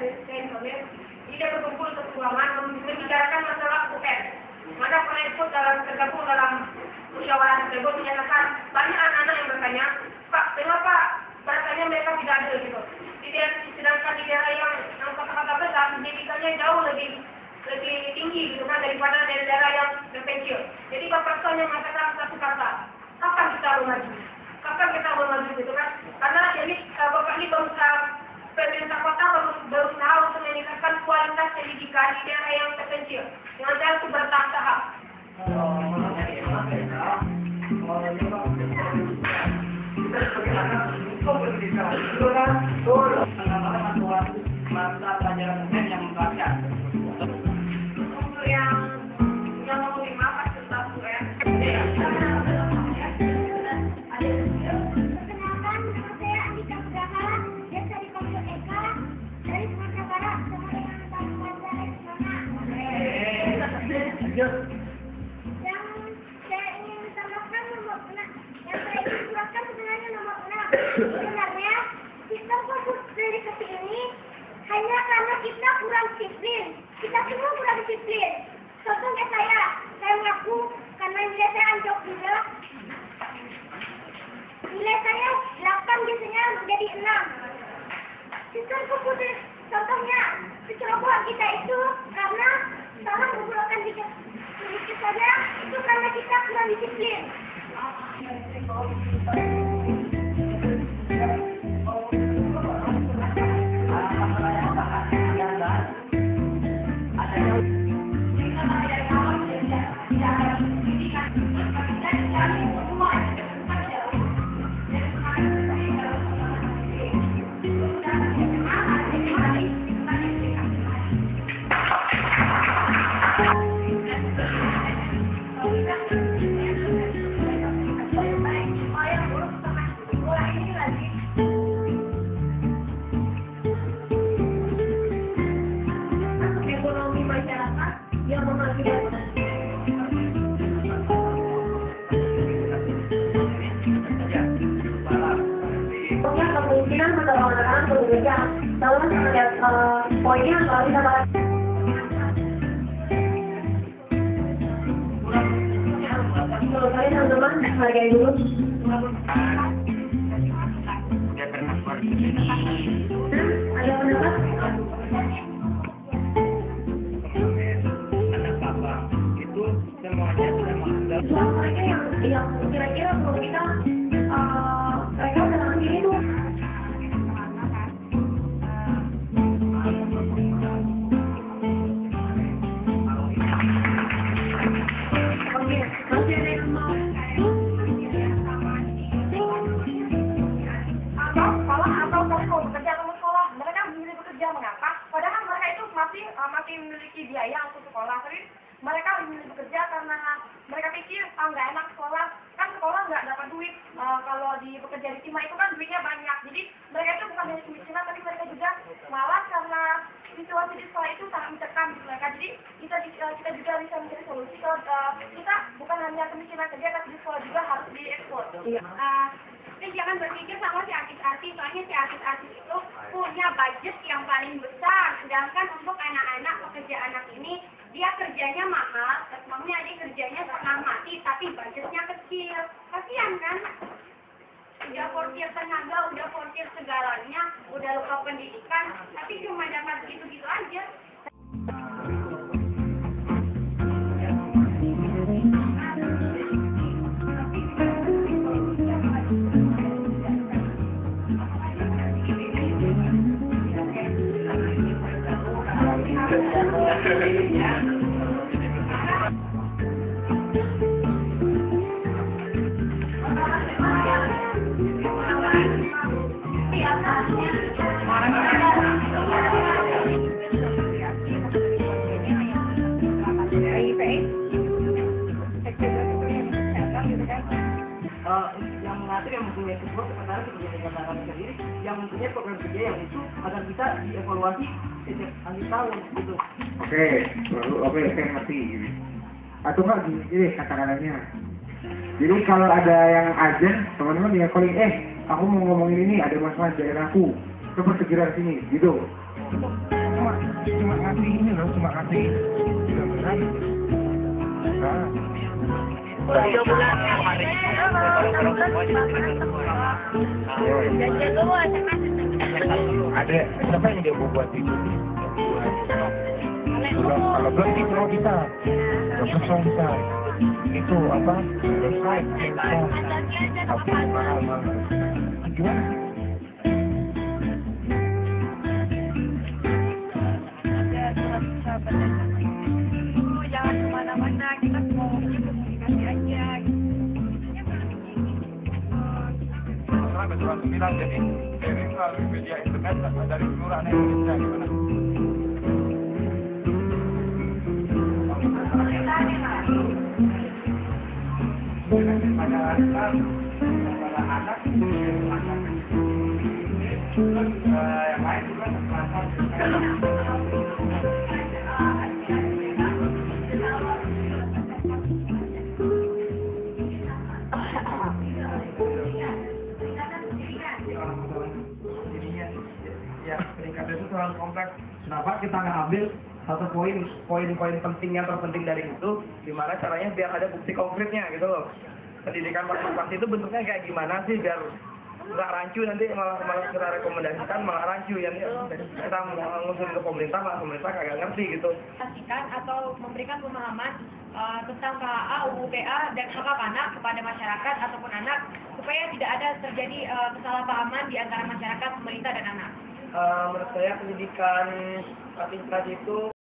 Indonesia. Jadi dia berkumpul satu ruangan membicarakan masalah UN. Maka pernah ikut tergabung dalam musyawarah tersebut menyatakan banyak anak-anak yang bertanya, Pak, kenapa rasanya mereka tidak adil gitu? Sedangkan di daerah yang kota-kota besar pendidikannya jauh lebih tinggi gitu kan daripada daerah yang terpencil. Jadi Pak Presiden yang mengatakan satu kata, kapan kita maju? Kapan kita maju gitu kan? Karena jadi Bapak ini pemerintah kota berusaha untuk meningkatkan kualitas pendidikan di daerah yang terpencil dengan cara bertahap. Mata pelajaran yang membaca. Untuk yang nomor 5 fasilitas UN. Perkenalkan, nama saya Andika Braha, biasa dipanggil Eka, dari Sumatera Barat, sama dengan Taman dari Semana. Yang saya ingin tambahkan nomor 6, yang saya ingin jelaskan sebenarnya nomor 6. Sebenarnya sistem verifikasi ini hanya karena kita kurang disiplin. Kita semua kurang disiplin. Contohnya saya mengaku karena nilai saya anjlok juga. Nilai saya 8 biasanya menjadi 6. Sistem komputer contohnya kecerobohan kita itu karena salah menggunakan sedikit saja itu karena kita kurang disiplin. Kemungkinan mendorong anak-anak bekerja, lalu melihat poinnya kalau bisa bahas. Menurut saya teman-teman hargai dulu. Ada pendapat? Itu semuanya sudah menganggap. Soal mereka yang kira-kira perlu kita mereka udah ini tuh. Mengapa? Padahal mereka itu masih memiliki biaya untuk sekolah, tapi mereka memilih bekerja karena mereka pikir nggak enak sekolah, kan sekolah nggak dapat duit. Kalau bekerja di timah itu kan duitnya banyak, jadi mereka itu bukan hanya kemiskinan, tapi mereka juga malas karena situasi di sekolah itu sangat mencekam di mereka. Jadi kita juga bisa mencari solusi kalau kita bukan hanya kemiskinan saja, tapi di sekolah juga harus diekspor. Tapi jangan berpikir sama si artis-artis, soalnya si artis-artis itu punya budget yang paling besar. Sedangkan untuk anak-anak, pekerja anak ini, dia kerjanya mahal, maksudnya dia kerjanya setengah mati, tapi budgetnya kecil. Kasihan kan? Udah portir tenaga, udah portir segalanya, udah lupa pendidikan, tapi cuma dapat gitu-gitu aja. Yang mengatur yang mempunyai sebuah sementara sebagai negara sendiri yang mempunyai program kerja yang itu agar bisa dievaluasi setiap akhir tahun gitu. Oke, saya ngerti. Atau enggak gini kata-katanya. Jadi kalau ada yang ajen, teman-teman yang calling, aku mau ngomongin ini, ada masalah daerahku, coba segera sini, gitu. cuma ngasih ini loh, cuma ngasih gambaran. Nah, 3 bulan. ada siapa yang dia buat itu? Kalau belum itu semua bisa, semua bisa. Itu apa? Website bisa. Tapi mahal banget. Gimana sih? Jangan kemana-mana, kita mau komunikasi aja. Sekarang betul bilang jadi dari melalui media internet dari seluruh Indonesia gimana? Pada anak, yang lain juga Ya, peringkat itu terlalu kompleks. Kenapa kita nggak ambil satu poin-poin penting yang terpenting dari itu, gimana caranya biar ada bukti konkretnya gitu loh. Pendidikan partisipasi itu bentuknya kayak gimana sih biar nggak rancu nanti malah kita rekomendasikan malah rancu ya kita ngusul ke pemerintah malah pemerintah kagak ngerti gitu. Pastikan atau memberikan pemahaman tentang KHA, UU PA, dan hak anak kepada masyarakat ataupun anak supaya tidak ada terjadi kesalahpahaman di antara masyarakat, pemerintah, dan anak. Menurut saya pendidikan partisipasi itu